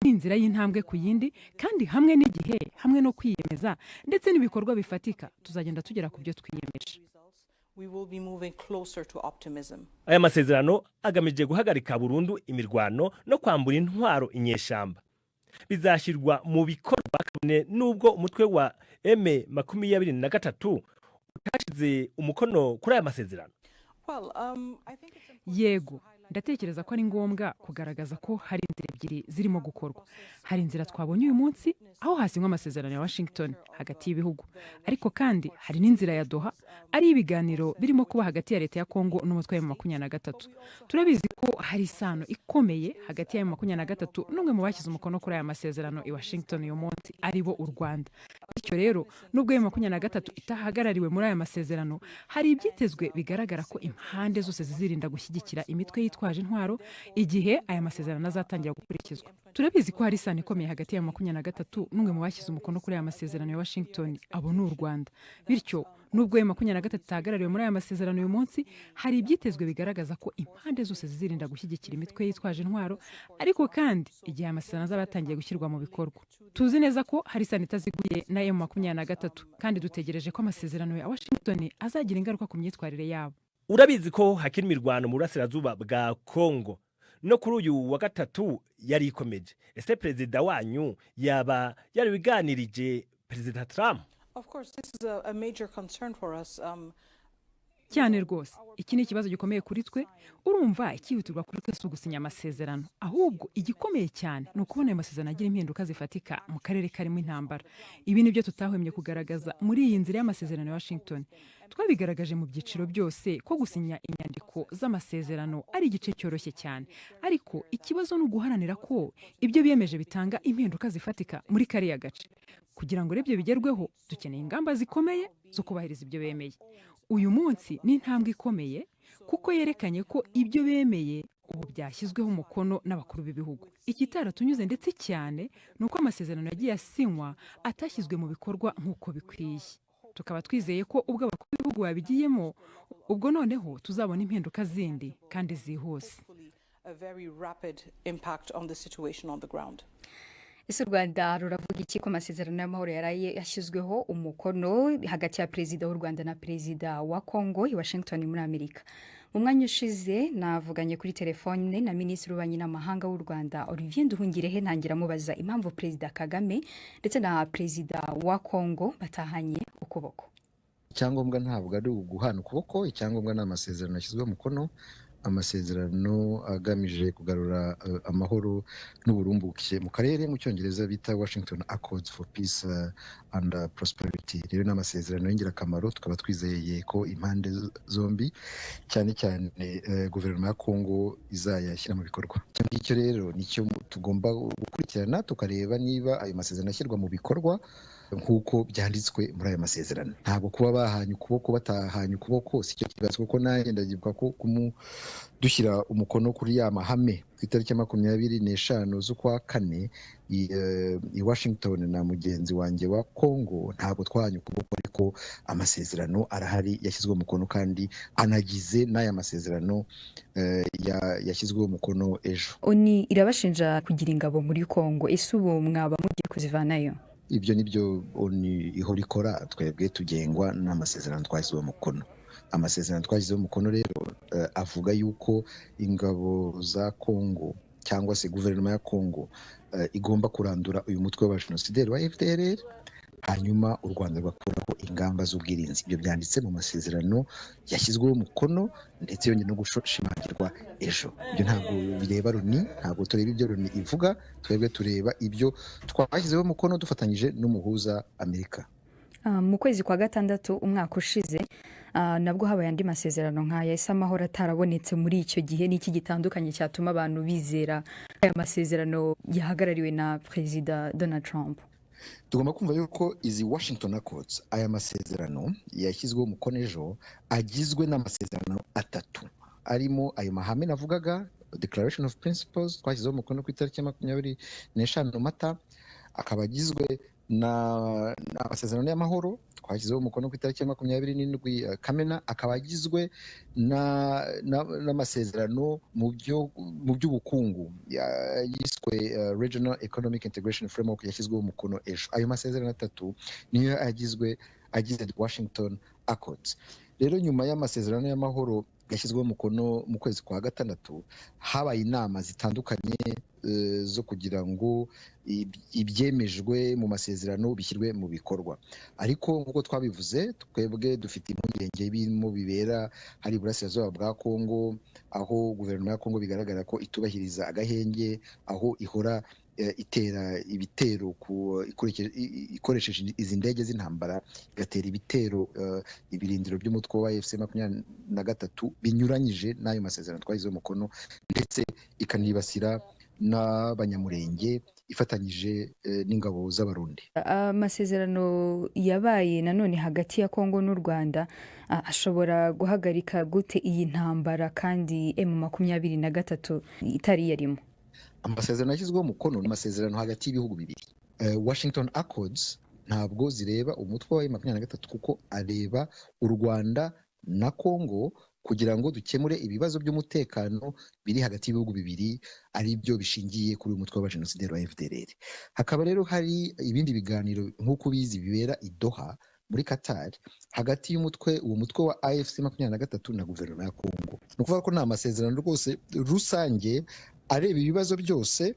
ni inzira y'intambwe ku yindi kandi hamwe n'igihe hamwe no kwiyemeza ndetse n'ibikorwa bifatika tuzagenda tugera ku byo twiyemeje. Aya masezerano agamije guhagarika burundu imirwano no kwambura intwaro inyeshamba. Bizashyirwa mu bikorwa kabone nubwo umutwe wa M23 utashize umukono kuri aya masezerano. Yego, ndatekereza ko ari ngombwa kugaragaza ko hari inzira ebyiri zirimo gukorwa. Hari inzira twabonye uyu munsi aho hasinywa amasezerano ya Washington hagati y'ibihugu, ariko kandi hari n'inzira ya Doha ari ibiganiro birimo kuba hagati ya leta ya Kongo n'umutwe wa M23. Turabizi ko hari isano ikomeye hagati ya M23 n'umwe mu bashyize umukono kuri aya masezerano i Washington uyu munsi ari bo u Rwanda. Bityo rero nubwo M23 itahagarariwe muri aya masezerano, hari ibyitezwe bigaragara ko impande zose zizirinda gushyigikira imitwe yitwaje intwaro igihe aya masezerano azatangira gukurikizwa. Turabizi ko hari isano ikomeye hagati ya M23 n'umwe mu bashyize umukono kuri aya masezerano ya Washington abo n'u Rwanda. Bityo nubwo M23 itahagarariwe muri aya masezerano uyu munsi, hari ibyitezwe bigaragaza ko impande zose zizirinda gushyigikira imitwe yitwaje intwaro, ariko kandi igihe amasezerano azaba yatangiye gushyirwa mu bikorwa. Tuzi neza ko hari isano itaziguye na M23 kandi dutegereje ko amasezerano ya Washington azagira ingaruka ku myitwarire yabo. Urabizi ko hakiri imirwano mu burasirazuba bwa Kongo no kuri uyu wa gatatu yari ikomeje. Ese perezida wanyu yaba yari biganirije Perezida Trump? Of course, this is a major concern for us. Cyane rwose, iki ni ikibazo gikomeye kuri twe. Urumva ikihutirwa kuri twe si ugusinya amasezerano, ahubwo igikomeye cyane ni ukubona ayo masezerano agira impinduka zifatika mu karere karimo intambara. Ibi ni byo tutahwemye kugaragaza muri iyi nzira y'amasezerano ya Washington. Twabigaragaje mu byiciro byose ko gusinya inyandiko z'amasezerano ari igice cyoroshye cyane, ariko ikibazo ni uguharanira ko ibyo biyemeje bitanga impinduka zifatika muri kariya gace. Kugira ngo ibyo bigerweho, dukeneye ingamba zikomeye zo kubahiriza ibyo bemeye. Uyu munsi ni intambwe ikomeye kuko yerekanye ko ibyo bemeye ubu byashyizweho umukono n'abakuru b'ibihugu. Ikitaratunyuze ndetse cyane ni uko amasezerano yagiye asinywa atashyizwe mu bikorwa nk'uko bikwiye. Tukaba twizeye ko ubwo abakuru b'ibihugu babigiyemo, ubwo noneho tuzabona impinduka zindi kandi zihuse. Ese u Rwanda ruravuga iki ko amasezerano y'amahoro yaraye yashyizweho umukono hagati ya perezida w'u Rwanda na perezida wa Kongo i Washington muri Amerika? Mu mwanya ushize navuganye kuri telefone na minisitiri w'ububanyi n'amahanga w'u Rwanda Olivier Nduhungirehe, ntangira mubaza impamvu perezida Kagame ndetse na perezida wa Kongo batahanye ukuboko. Icyangombwa ntabwo ari uguhana ukuboko, icyangombwa ni amasezerano yashyizweho umukono, amasezerano agamije kugarura amahoro n'uburumbuke mu karere, mu cyongereza bita Washington Accords for Peace and Prosperity. Rero ni amasezerano y'ingirakamaro, tukaba twizeye ko impande zombi cyane cyane guverinoma ya Kongo izayashyira mu bikorwa. Icyo rero nicyo tugomba gukurikirana, tukareba niba ayo masezerano ashyirwa mu bikorwa nk'uko byanditswe muri aya masezerano. Ntabwo kuba bahanye ukuboko batahanye ukuboko si cyo kibazo, kuko nanjye ndagibuka ko dushyira umukono kuri ya mahame ku itariki 25 z'ukwa kane i Washington na mugenzi wanjye wa Kongo, ntabwo twahanye ukuboko, ariko amasezerano arahari yashyizweho umukono kandi anagize n'aya masezerano yashyizweho umukono ejo. Oni irabashinja kugira ingabo muri Kongo, ese ubu mwaba mugiye kuzivanayo? Ibyo nibyo oni ihora ikora, twebwe tugengwa n'amasezerano twashyizeho umukono. Amasezerano twashyizeho umukono rero avuga yuko ingabo za Kongo cyangwa se guverinoma ya Kongo igomba kurandura uyu mutwe w'abajenosideri wa FDLR, hanyuma u Rwanda rugakuraho ingamba z'ubwirinzi. Ibyo byanditse mu masezerano yashyizweho umukono ndetse yongeye no gushimangirwa ejo. Ibyo ntabwo bireba Loni, ntabwo tureba ibyo Loni ivuga, twebwe tureba ibyo twashyizeho umukono dufatanyije n'umuhuza Amerika. Mu kwezi kwa gatandatu umwaka ushize nabwo habaye andi masezerano nk'aya. Ese amahoro atarabonetse muri icyo gihe n'iki gitandukanye cyatuma abantu bizera aya masezerano yahagarariwe na Perezida Donald Trump? Tugomba kumva yuko izi Washington Accords, aya masezerano yashyizweho umukono ejo, agizwe n'amasezerano atatu, arimo ayo mahame navugaga, Declaration of Principles twashyizeho umukono ku itariki 25 Mata, akaba agizwe amasezerano y'amahoro twashyizeho umukono ku itariki ya 27 Kamena, akaba agizwe n'amasezerano mu by'ubukungu yiswe Regional Economic Integration Framework yashyizweho umukono ejo. Ayo masezerano atatu niyo agize Washington Accords. Rero nyuma y'amasezerano y'amahoro yashyizweho umukono mu kwezi kwa gatandatu, habaye inama zitandukanye zo kugira ngo ibyemejwe mu masezerano bishyirwe mu bikorwa. Ariko nk'uko twabivuze, twebwe dufite impungenge birimo bibera hari iburasirazuba bwa Kongo, aho guverinoma ya Kongo bigaragara ko itubahiriza agahenge, aho ihora itera ibitero ikoresheje izi ndege z'intambara, igatera ibitero ibirindiro by'umutwe wa AFC 23 binyuranyije n'ayo masezerano twashyizeho umukono, ndetse ikanibasira n'abanyamurenge ifatanyije n'ingabo z'abarundi. Amasezerano yabaye nanone hagati ya Kongo n'u Rwanda ashobora guhagarika gute iyi ntambara kandi M23 itari yarimo? Amasezerano yashyizweho umukono ni amasezerano hagati y'ibihugu bibiri. Washington Accords ntabwo zireba umutwe wa M23 kuko areba u Rwanda na Kongo, kugira ngo dukemure ibibazo by'umutekano biri hagati y'ibihugu bibiri, ari byo bishingiye kuri uyu mutwe w'abajenosideri wa FDLR. Hakaba rero hari ibindi biganiro nk'uko bizi bibera i Doha muri Qatar hagati uwo mutwe wa AFC 23 na guverinoma ya Kongo. Ni ukuvuga ko ni amasezerano rwose rusange areba ibibazo byose,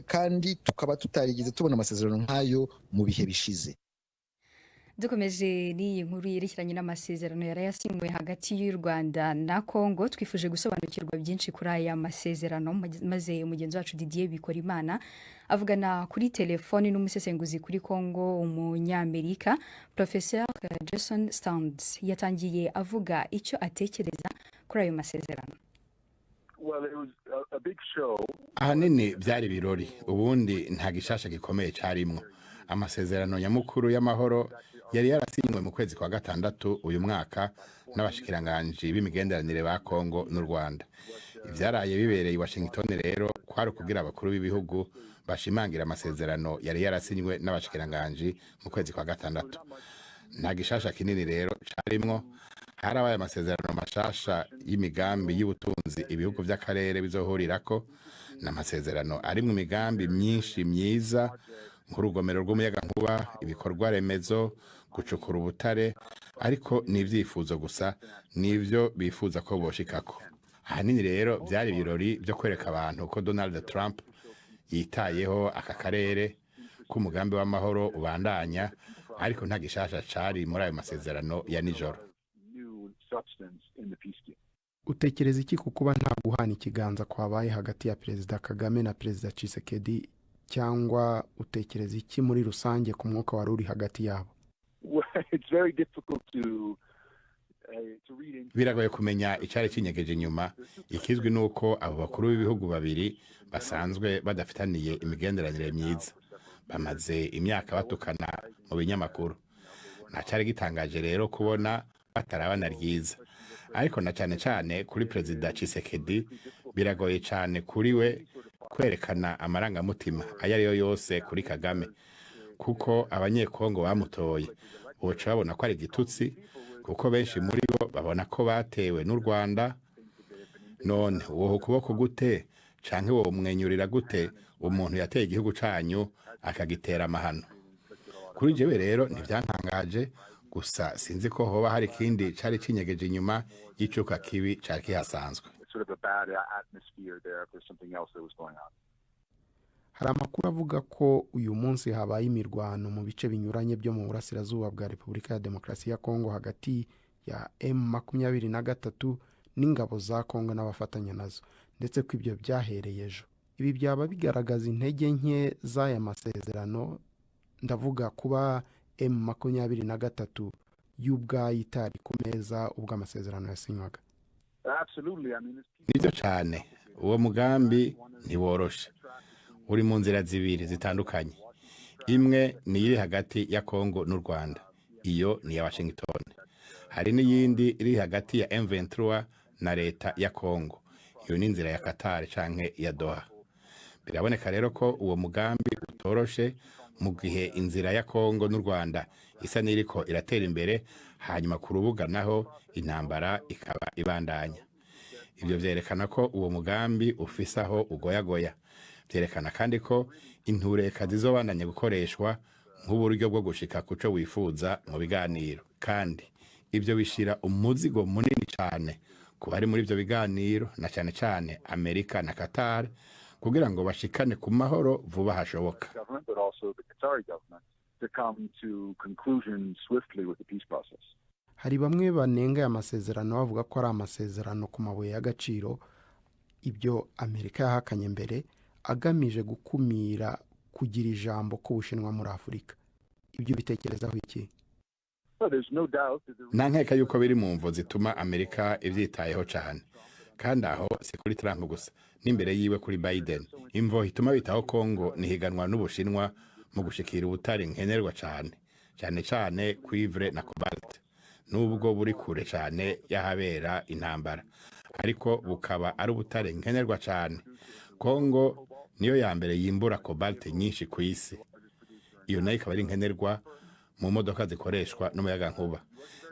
kandi tukaba tutarigeze tubona amasezerano nk'ayo mu bihe bishize. Dukomeje n'iyi nkuru yerekeranye n'amasezerano yarayasinywe hagati y'u Rwanda na Kongo, twifuje gusobanukirwa byinshi kuri aya masezerano, maze umugenzi wacu Didier Bikorimana avugana kuri telefoni n'umusesenguzi kuri Kongo umunyamerika Professor Jason Stounds. Yatangiye avuga icyo atekereza kuri ayo masezerano. Ahanini byari birori, ubundi nta gishasha gikomeye cyarimwo. Amasezerano nyamukuru y'amahoro yari yarasinywe mu kwezi kwa gatandatu uyu mwaka n'abashikiranganje b'imigenderanire ba Kongo n'u Rwanda. Ivyaraye bibereye i Washington rero kwari kugira abakuru b'ibihugu bashimangira amasezerano yari yarasinywe n'abashikiranganje mu kwezi kwa gatandatu. Nta gishasha kinini rero carimwo. Harabaye amasezerano mashasha y'imigambi y'ubutunzi ibihugu by'akarere bizohurirako, n'amasezerano ari mu migambi myinshi myiza nk'urugomero rw'umuyagankuba, ibikorwa remezo, gucukura ubutare, ariko n'ivyifuzo gusa nivyo bifuza ko boshikako. Ahanini rero byari ibirori byo kwereka abantu ko Donald Trump yitayeho aka karere k'umugambi w'amahoro ubandanya, ariko nta gishasha cari muri ayo masezerano ya nijoro. Utekereza iki kuba nta guhana ikiganza kwabaye hagati ya Perezida Kagame na Perezida Tshisekedi, cyangwa utekereza iki muri rusange ku mwuka wari uri hagati yabo? Biragoye kumenya icyari kinyegeje inyuma. Ikizwi nuko abo bakuru b'ibihugu babiri basanzwe badafitaniye imigenderanire myiza, bamaze imyaka batukana mu binyamakuru. Ntacyari gitangaje rero kubona batarabana ryiza, ariko na cyane cyane kuri Perezida Tshisekedi biragoye cyane kuri we kwerekana amarangamutima ayo ari yo yose kuri Kagame, kuko abanyekongo bamutoye uca babona ko ari igitutsi, kuko benshi muri bo babona ko batewe n'u Rwanda. None uwo kuboko gute canke wo umwenyurira gute umuntu yateye igihugu canyu akagitera amahano? Kuri jewe rero ntivyantangaje, gusa sinzi ko hoba hari ikindi cari kinyegeje inyuma y'icuka kibi cari kihasanzwe. Hari amakuru avuga ko uyu munsi habaye imirwano mu bice binyuranye byo mu burasirazuba bwa Repubulika ya Demokarasi ya Kongo hagati ya M23 n'ingabo za Kongo n'abafatanya nazo, ndetse ko ibyo byahereye ejo. Ibi byaba bigaragaza intege nke z'aya masezerano, ndavuga kuba M23 y'ubwayo itari ku meza ubwo amasezerano yasinywaga. Nibyo cyane, uwo mugambi ntiworoshe, uri mu nzira zibiri zitandukanye. Imwe ni iri hagati ya Kongo n'u Rwanda, iyo ni ya Washington. Hari n'iyindi iri hagati ya M23 na leta ya Kongo, iyo ni inzira ya Qatar canke ya Doha. biraboneka rero ko uwo mugambi utoroshe mu gihe inzira ya Kongo n'u Rwanda isa n'iriko iratera imbere, hanyuma ku rubuga naho intambara ikaba ibandanya. Ibyo vyerekana ko uwo mugambi ufise aho ugoyagoya. Vyerekana kandi ko intureka zizobandanya gukoreshwa nk'uburyo bwo gushika kuco wifuza mu biganiro, kandi ibyo bishira umuzigo munini cyane ku bari muri ibyo biganiro, na cyane cyane Amerika na Qatar, kugira ngo bashikane ku mahoro vuba hashoboka. hari bamwe banenga aya masezerano bavuga ko ari amasezerano ku mabuye y'agaciro, ibyo Amerika yahakanye mbere, agamije gukumira kugira ijambo k'Ubushinwa muri Afurika. Ibyo bitekerezaho iki? Nta nkeka yuko biri mu mvo zituma Amerika ivyitayeho cyane, kandi aho si kuri Trump gusa, n'imbere yiwe kuri Biden. Imvo hituma bitaho Kongo nihiganwa n'Ubushinwa mu gushikira ubutare nkenerwa cyane cyane cuivre na cobalt, nubwo buri kure cyane yahabera intambara, ariko bukaba ari ubutare nkenerwa cyane. Kongo niyo ya mbere yimbura cobalt nyinshi ku isi, iyo nayo ikaba ari nkenerwa mu modoka zikoreshwa n'umuyagankuba.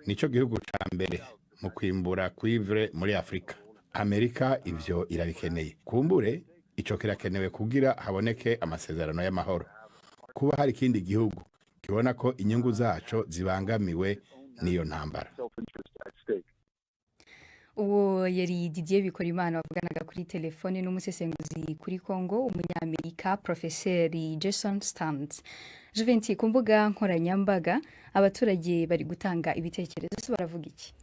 Nico gihugu ca mbere mu kwimbura cuivre muri Afrika. Amerika ivyo irabikeneye, kumbure ico kirakenewe kugira haboneke amasezerano y'amahoro. Kuba hari ikindi gihugu kibona ko inyungu zaco zibangamiwe n'iyo ntambara. uwo yari Didier Bikorimana wavuganaga kuri telefone n'umusesenguzi kuri Kongo, umunyamerika Profeseri Jason Stantz. Juventus, ku mbuga nkoranyambaga abaturage bari gutanga ibitekerezo, se baravuga iki?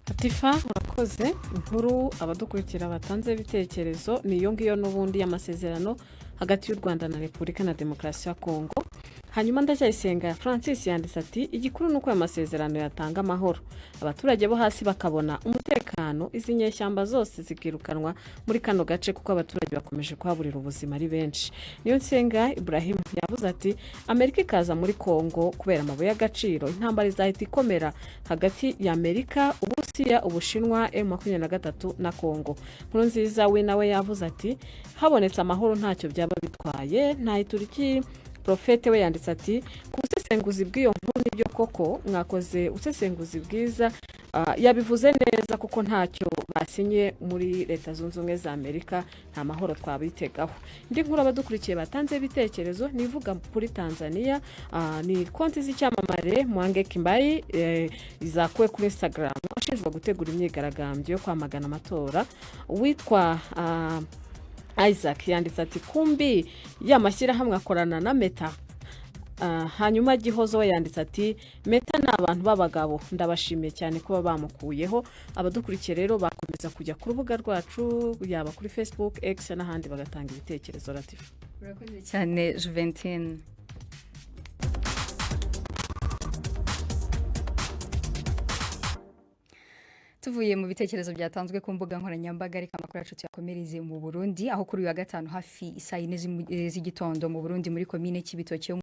Atifa, urakoze. Inkuru abadukurikira batanze ibitekerezo ni iyo ngiyo n'ubundi y'amasezerano hagati y'u Rwanda na Repubulika na Demokarasi ya Kongo. Hanyuma Ndacyayisenga Francis yanditse ati igikuru nuko aya masezerano yatanga amahoro, abaturage bo hasi bakabona umutekano, izi nyeshyamba zose zikirukanwa muri kano gace kuko abaturage bakomeje kuhaburira ubuzima ari benshi. Niyo Nsenga Ibrahim yavuze ati Amerika ikaza muri Kongo kubera amabuye y'agaciro, intambara izahita ikomera hagati ya Amerika, Uburusiya, Ubushinwa, M23 na Kongo. Nkurunziza we nawe yavuze ati habonetse amahoro ntacyo byaba bitwaye. Ntayituriki Profete we yanditse ati ku busesenguzi bw'iyo nkuru nibyo koko mwakoze ubusesenguzi bwiza, yabivuze neza kuko ntacyo basinye muri Leta Zunze Ubumwe za Amerika, nta mahoro twabitegaho. Indi nkuru abadukurikiye batanze ibitekerezo nivuga kuri Tanzania, ni konti z'icyamamare Mwange Kimbai izakuwe kuri Instagram ashinjwa gutegura imyigaragambyo yo kwamagana amatora. Witwa Isaac yanditse ati kumbi y'amashyirahamwe akorana na Meta. Hanyuma Gihozo we yanditse ati Meta ni abantu b'abagabo, ndabashimiye cyane kuba bamukuyeho. Abadukurikiye rero bakomeza kujya ku rubuga rwacu, yaba kuri Facebook, X n'ahandi bagatanga ibitekerezo. Latifa, urakoze cyane Juventine. Tuvuye mu bitekerezo byatanzwe ku mbuga nkoranyambaga, reka amakuru yacu tuyakomereze mu Burundi, aho kuri uyu wa gatanu hafi isaa 4 z'igitondo mu Burundi muri komine Kibitoke